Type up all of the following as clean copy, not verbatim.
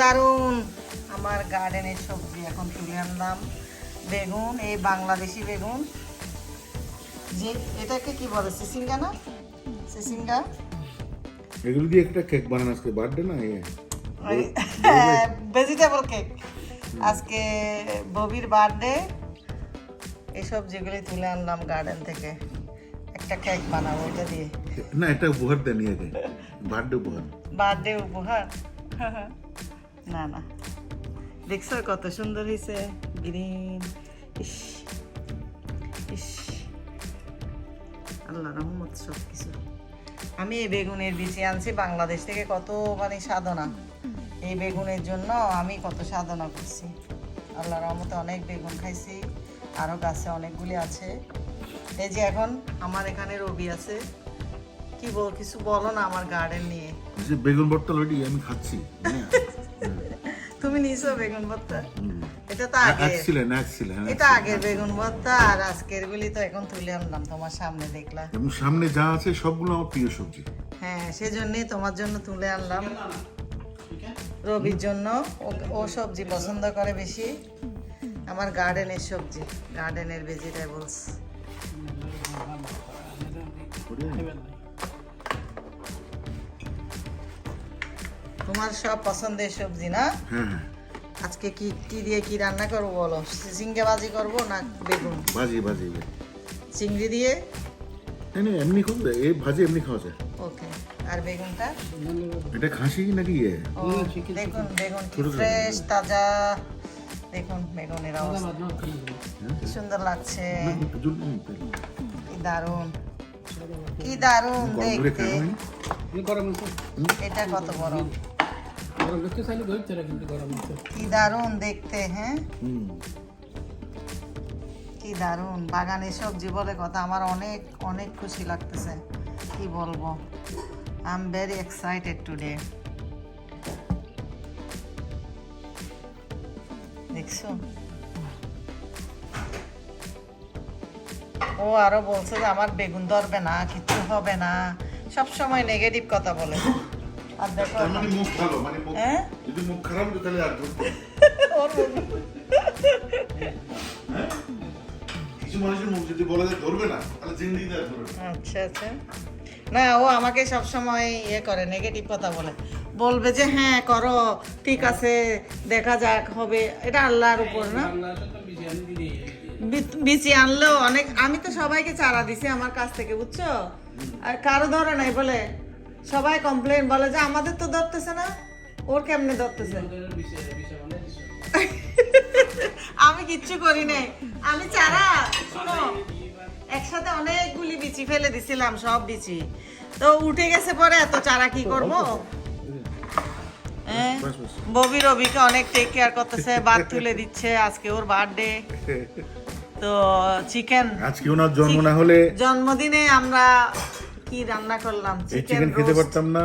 দারুন আমার গার্ডেনের সবজি এখন তুলে আনলাম। বেগুন, এই বাংলাদেশি বেগুন, যে এটাকে কি বলে, সিসিঙ্গা না? সিসিঙ্গা। এগুলো দিয়ে একটা কেক বানান আজকে বার্থডে না? ভেজিটেবল কেক আজকে ববির বার্থডে। এই সবজিগুলি তুলে আনলাম গার্ডেন থেকে, একটা কেক বানাবো এটা দিয়ে। না, এটা উপহার দেন নিয়ে যায়, বার্থডে উপহার। বার্থডে উপহার? না না, দেখছো কত সুন্দর হয়েছে, গ্রিন। ইস ইস, আল্লাহ রহমত সব কিছু। আমি এই বেগুনের বীজ আনছি বাংলাদেশ থেকে, কত মানে সাধনা। এই বেগুনের জন্য আমি কত সাধনা করছি। আল্লাহ রহমতে অনেক বেগুন খাইছি, আরও গাছে অনেকগুলি আছে। এই যে এখন আমার এখানে রবি আছে। কি বল, কিছু বলো না আমার গার্ডেন নিয়ে। যে বেগুন ভর্তা লড়ি আমি খাচ্ছি। তুমি নিছো বেগুন ভর্তা? এটা তো আগে, এটা আগের বেগুন ভর্তা, আর আজকের গুলি তো এখন তুলে আনলাম তোমার সামনে, দেখলা। এবং সামনে যা আছে সবগুলো আমার প্রিয় সবজি। হ্যাঁ, সেজন্যই তোমার জন্য তুলে আনলাম, রবির জন্য। ও সবজি পছন্দ করে বেশি, আমার গার্ডেনের সবজি, গার্ডেনের ভেজিটেবলস। তোমার সব পছন্দের সবজি না? হ্যাঁ। আজকে কি কি দিয়ে কি রান্না করবো বলো? চিংড়ি ভাজি করবো না বেগুন ভাজি? চিংড়ি দিয়ে। এমনি করবে, এই ভাজি এমনি খাওয়া যায়। ওকে, আর বেগুনটা? এটা খাসি নাকি? দেখুন বেগুন কি ফ্রেশ তাজা, দেখুন বেগুনের অবস্থা কি সুন্দর লাগছে, কি দারুন, কি দারুন দেখতে। এটা কত বড়, কি দারুন দেখতে। হ্যাঁ, কি দারুন। বাগানে সবজি বলে কথা, আমার অনেক অনেক খুশি লাগতেছে, কি বলবো। I am very excited today. দেখছো, ও আরো বলছে যে আমার বেগুন ধরবে না, কিছু হবে না, সব সময় নেগেটিভ কথা বলে। আর দেখো, মুখ ভালো, মানে হ্যাঁ, যদি মুখ খারাপ হতো তাহলে আর ধরতো। কিছু মানুষের মুখ যদি বলে যে ধরবে না, তাহলে জিন্দেগিতে আর ধরবে না। আচ্ছা আচ্ছা। না, ও আমাকে সব সময় ইয়ে করে, নেগেটিভ কথা বলে, বলবে যে হ্যাঁ করো, ঠিক আছে, দেখা যাক হবে। এটা আল্লাহর উপর না। বিচি আনলেও অনেক, আমি তো সবাইকে চারা দিছি আমার কাছ থেকে, বুঝছো, আর কারো ধরে নাই বলে, সবাই কমপ্লেন বলে যে আমাদের তো ধরতেছে না, ওর কেমনে ধরতেছে। আমি কিচ্ছু করি নাই, আমি চারা, শোনো, একসাথে অনেকগুলি বিচি ফেলে দিছিলাম, সব বিচি তো উঠে গেছে, পরে এত চারা কি করব। ববি রবিকে অনেক টেক কেয়ার করতেছে, ভাত তুলে দিচ্ছে, আজকে ওর বার্থডে, তো চিকেন, আজকে ওনার জন্ম না হলে, জন্মদিনে আমরা কি রান্না করলাম, চিকেন খেতে পারতাম না।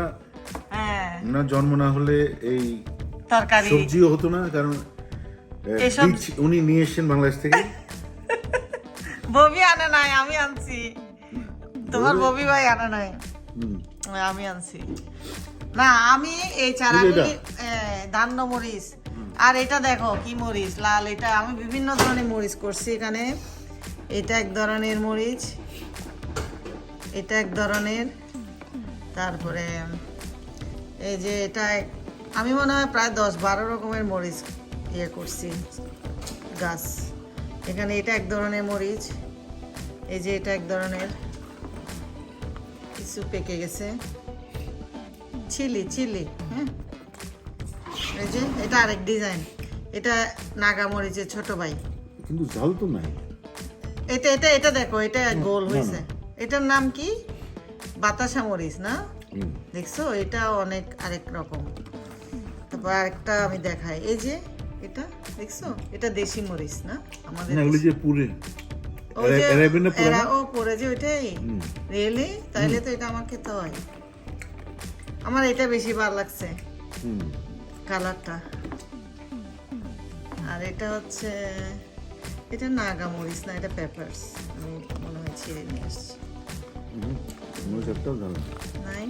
হ্যাঁ, ওনার জন্ম না হলে এই তরকারি সবজিও হতো না, কারণ উনি নিয়ে এসেছেন বাংলাদেশ থেকে। ববি আনে নাই, আমি আনছি। তোমার ববি ভাই আনে নাই, আমি আনছি। না, আমি এই চারাগুলি, ধান্য মরিচ, আর এটা দেখো কি মরিচ, লাল, এটা আমি বিভিন্ন ধরনের মরিচ করছি এখানে। এটা এক ধরনের মরিচ, এটা এক ধরনের, তারপরে এই যে এটা আমি মনে হয় প্রায় 10-12 রকমের মরিচ ইয়ে করছি গাছ এখানে। এটা এক ধরনের মরিচ, এই যে এটা এক ধরনের, কিছু পেকে গেছে, চিলি। হ্যাঁ, এই যে এটা আরেক ডিজাইন, এটা নাগা মরিচের ছোট ভাই, কিন্তু ঝাল তো নাই। এটা দেখো, এটা গোল হয়েছে, এটার নাম কি, বাতাসা মরিচ না? দেখছো, এটা অনেক আরেক রকম। তারপর আরেকটা আমি দেখাই, এই যে এটা দেখছো, এটা দেশি মরিচ না আমাদের, ও পরে যে ওইটাই রিয়েলি, তাইলে তো এটা আমার খেতে হয়। আমার এটা বেশি ভালো লাগছে কালারটা। আর এটা হচ্ছে, এটা নাগা মরিচ না, এটা পেপারস, আমি মনে হয় ছিঁড়ে নিয়ে আসছি। নাই,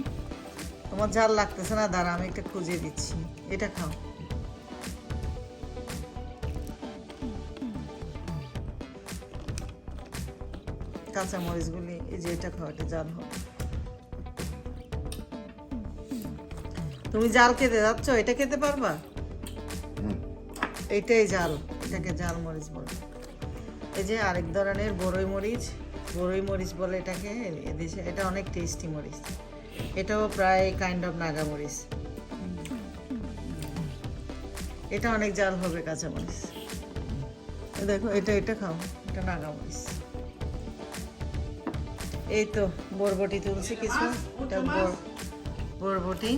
তোমার ঝাল লাগতেছে না, দাঁড়া আমি একটা খুঁজে দিচ্ছি। এটা খাও, কাঁচা মরিচগুলি, এই যে এটা খাও, এটা জাল হবে। তুমি জাল খেতে যাচ্ছ, এটা খেতে পারবা? এইটাই জাল, এটাকে জাল মরিচ বলে। এই যে আরেক ধরনের বড়ই মরিচ বলে এটাকে এদেশে। এটা অনেক টেস্টি মরিচ, এটাও প্রায় কাইন্ড অফ নাগা মরিচ। এটা অনেক জাল হবে কাঁচা মরিচ। দেখো এটা খাও, এটা নাগা মরিচ। এই তো বরবটি তুলছি কিছু, এটা বরবটি।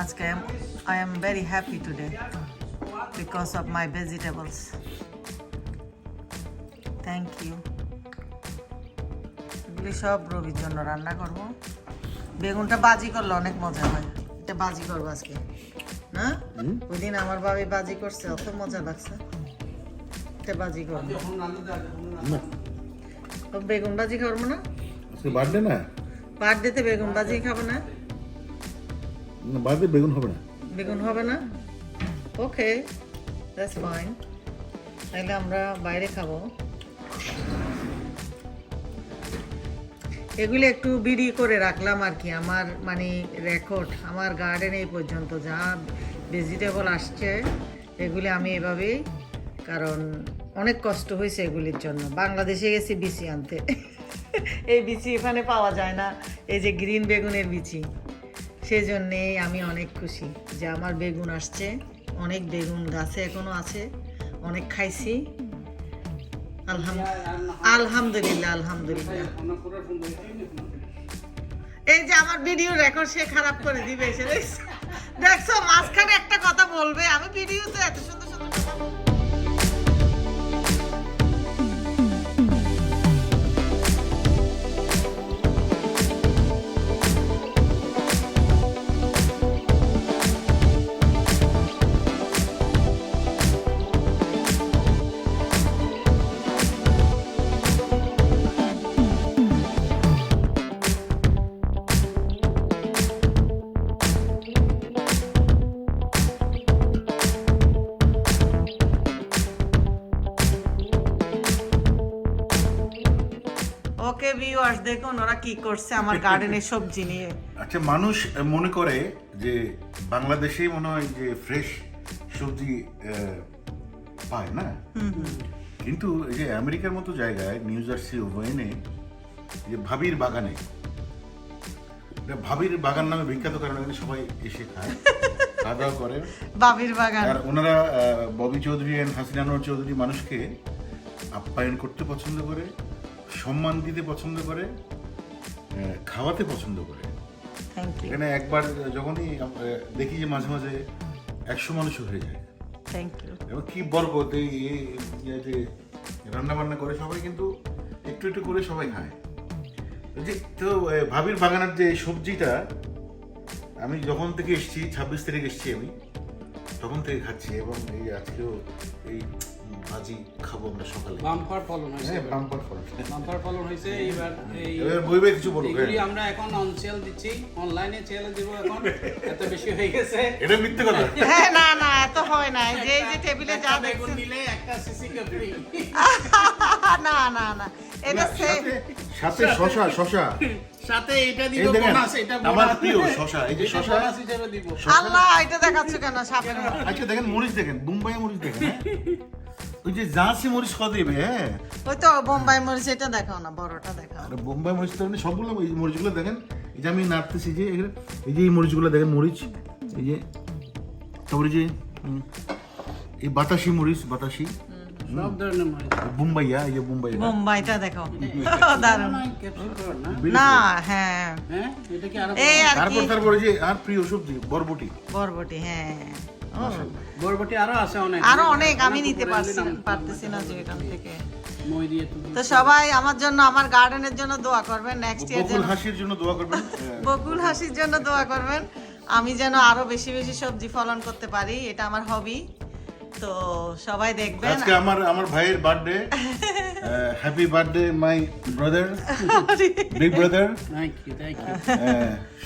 আজকে I am very happy today because of my vegetables. Thank you. এগুলি সব রবির জন্য রান্না করব। বেগুনটা বাজি করলে অনেক মজা হয়, এটা বাজি করবো আজকে না? ওই দিন আমার বাবি বাজি করছে, অত মজা লাগছে। এটা বাজি করবো। বেগুন বাজি করবো না? বার্থডে না, বার্থডেতে বেগুন বাজি খাবো না? বার্থডে বেগুন হবে না, বেগুন হবে না? ওকে, দ্যাটস ফাইন। তাহলে আমরা বাইরে খাবো। এগুলি একটু বিড়ি করে রাখলাম আর কি, আমার মানে রেকর্ড। আমার গার্ডেন এই পর্যন্ত যা ভেজিটেবল আসছে এগুলি আমি এভাবেই, কারণ অনেক কষ্ট হয়েছে এগুলির জন্য। বাংলাদেশে গেছি বিচি আনতে, এই বিচি এখানে পাওয়া যায় না, এই যে গ্রিন বেগুনের বিচি। সেই জন্যেই আমি অনেক খুশি যে আমার বেগুন আসছে। অনেক বেগুন গাছে এখনো আছে, অনেক খাইছি। আলহামদুলিল্লাহ আলহামদুলিল্লাহ। এই যে আমার ভিডিও রেকর্ড সে খারাপ করে দিবে এসে, দেখছো মাঝখানে একটা কথা বলবে। আমি ভিডিওতে এত সুন্দর সুন্দর কথা বলবো। ওকে ভিউয়ার্স, দেখুন ওরা কি করছে আমার গার্ডেনের সবজি নিয়ে। আচ্ছা, মানুষ মনে করে যে বাংলাদেশেই মনে হয় যে ফ্রেশ সবজি পায় না, কিন্তু এই যে আমেরিকার মতো জায়গায়, নিউ জার্সি ওয়েনে, যে ভাবির বাগানে, ভাবির বাগান নামে বিখ্যাত, কারণ এখানে সবাই এসে খায়, খাওয়া দাওয়া করে। ভাবির বাগান। আর ওনারা ববি চৌধুরী এন্ড হাসিনা আনোয়ার চৌধুরী মানুষকে আপ্যায়ন করতে পছন্দ করে, সম্মান দিতে পছন্দ করে, খাওয়াতে পছন্দ করে। থ্যাংক ইউ, এখানে একবার যখনই দেখি যে মাঝে মাঝে 100 মানুষ হয়ে যায়, থ্যাংক ইউ। এবং কি বরকত এই যে রান্না বান্না করে সবাই কিন্তু একটু একটু করে সবাই খায়। যে তো ভাবির বাগানের যে সবজিটা, আমি যখন থেকে এসেছি, 26 তারিখ এসেছি আমি, তখন থেকে খাচ্ছি। এবং এই আজকেও এই ভাজি খাবো আমরা সকালে। বাম্পার ফলন হয়েছে, বাম্পার ফলন হয়েছে। এবার বইবে কিছু বলবো, এগুলি আমরা এখন অন সেল দিচ্ছি, অনলাইনে সেল দিব এখন, এত বেশি হয়ে গেছে। এটা মিথ্যে কথা। হ্যাঁ, না না, এত হয় না। যে এই যে টেবিলে যা বেগুন দেখছেন, নিলে একটা সিসি ফ্রি। না না না, এটা সাথে শশা সাথে এটা দিব, এই দেখেন, বোনাস। এটা আমার প্রিয় শশা, এই যে শশা বোনাস হিসেবে দিব। আল্লাহ, এটা দেখাচ্ছ কেন সাপের মতো? আচ্ছা দেখেন, মরিচ দেখেন, বোম্বাই মরিচ দেখেন, ওই যে জাসি মরিচ কত দেবে? হ্যাঁ, ওই তো বোম্বাই মরিচ, এটা দেখাও না, বড়টা দেখাও। আর বোম্বাই মরিচ তো সবগুলো, এই মরিচগুলো দেখেন, এই যে আমি নাড়তেছি, যে এই যে এই মরিচগুলো দেখেন, মরিচ এই যে, তারপরে যে এই বাতাসি মরিচ, বাতাসি সব ধরনের মরিচ। বোম্বাইয়া, এই যে বোম্বাই, বোম্বাইটা দেখো, দারুণ ক্যাপসিকাম না? না। হ্যাঁ, হ্যাঁ, এটা কি আরো এই আর কি, তারপরে যে আর প্রিয় সবজি বরবটি। বরবটি। হ্যাঁ, ও, বরবটি আরো আছে অনেক, আরো অনেক, আমি নিতে পারতেছি না যে এখান থেকে। মই দিয়ে তো তো সবাই আমার জন্য, আমার গার্ডেনের জন্য দোয়া করবেন। নেক্সট ইয়ার বকুল হাসির জন্য দোয়া করবেন। বকুল হাসির জন্য দোয়া করবেন, আমি যেন আরো বেশি বেশি সবজি ফলন করতে পারি, এটা আমার হবি। তো সবাই দেখবেন। আজকে আমার ভাইয়ের birthday, happy birthday my brother, big brother. Thank you, thank you.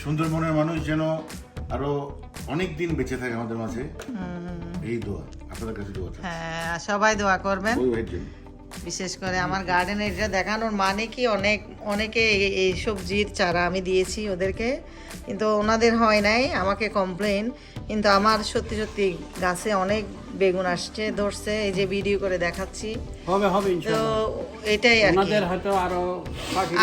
সুন্দর মনের মানুষ যেন আরো অনেক দিন বেঁচে থাকে আমাদের মাঝে, এই দোয়া আপনাদের কাছে দোয়া। হ্যাঁ, সবাই দোয়া করবেন। ওই ভাইয়ের জন্য। বিশেষ করে আমার গার্ডেনে এটা দেখানোর মানে কি, অনেকে এই সবজির চারা আমি দিয়েছি ওদেরকে, কিন্তু ওনাদের হয় নাই, আমাকে কমপ্লেন। কিন্তু আমার সত্যি সত্যি গাছে অনেক বেগুন আসছে, ধরছে, এই যে ভিডিও করে দেখাচ্ছি। হবে তো ইনশাআল্লাহ। এটাই আর কি। ওনাদের হয়তো আরো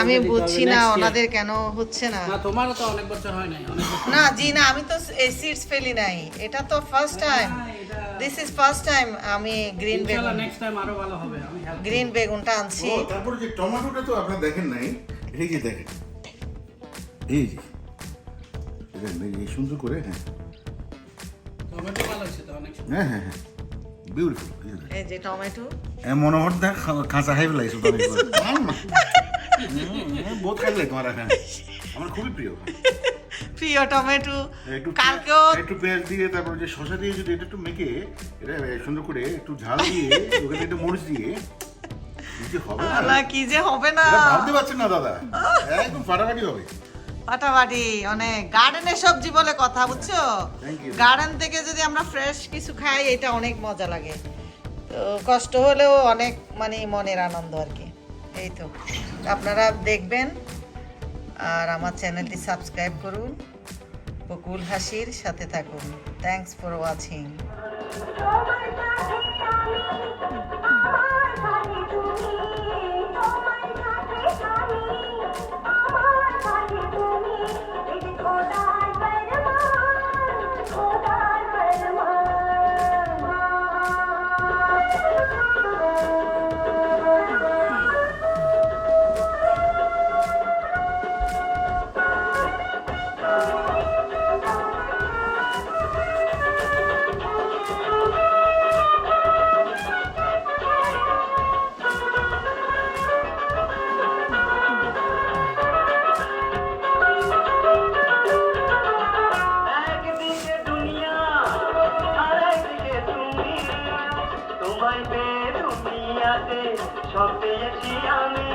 আমি বুঝছি না ওনাদের কেন হচ্ছে না। না, তোমারও তো অনেক বছর হয় নাই, অনেক বছর। না জি না, আমি তো এই সিডস ফেলি নাই, এটা তো first time, this is first time আমি গ্রিন বেগুন, ইনশাআল্লাহ নেক্সট টাইম আরো ভালো হবে। আমি help করব। গ্রিন বেগুনটা আনছি। ও তারপর যে টমেটোটা তো আপনারা দেখেন নাই, এই যে দেখেন, এই যে দেখেন, এই সুন্দর করে, হ্যাঁ টমেটো ভালো হয়েছে তো অনেক সুন্দর। হ্যাঁ হ্যাঁ হ্যাঁ, বিউটিফুল। এই যে টমেটো, মনোহর দা কাঁচা খাই ফেলাইছো বহুত খাই লাগে তোমার, হ্যাঁ আমার খুবই প্রিয়। প্রিয় টমেটো, একটু কালকেও একটু পেঁয়াজ দিয়ে, তারপর যে শসা দিয়ে যদি এটা একটু মেখে, এটা সুন্দর করে একটু ঝাল দিয়ে, ওখানে একটু মরিচ দিয়ে, কি যে হবে না, আল্লাহ, কি যে হবে না, এটা ভাবতে পারছেন না দাদা, একদম ফাটাফাটি হবে। ফাটাফাটি। অনেক গার্ডেনের সবজি বলে কথা, বুঝছো? Thank you. গার্ডেন থেকে যদি আমরা ফ্রেশ কিছু খাই, এটা অনেক মজা লাগে। তো কষ্ট হলেও অনেক মানে মনের আনন্দ আর কি। এই তো, আপনারা দেখবেন আর আমার চ্যানেলটি সাবস্ক্রাইব করুন, বকুল হাসির সাথে থাকুন। Thanks for watching. একদিকে দুনিয়া আরেকদিকে তুমি, তোমায় পেয়ে দুনিয়াতে সব পেয়েছি আমি।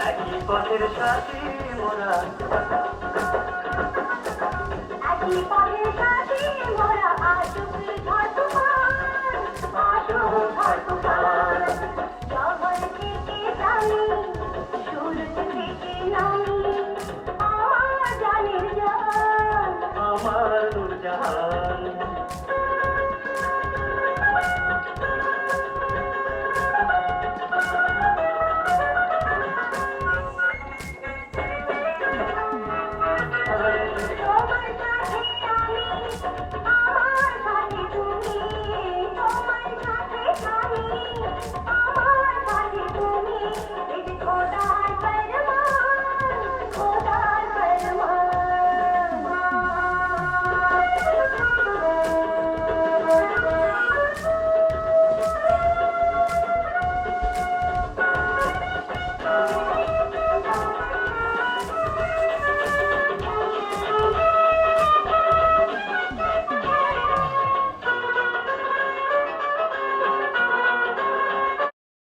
একই পথের সাথে মোরা, একই পথের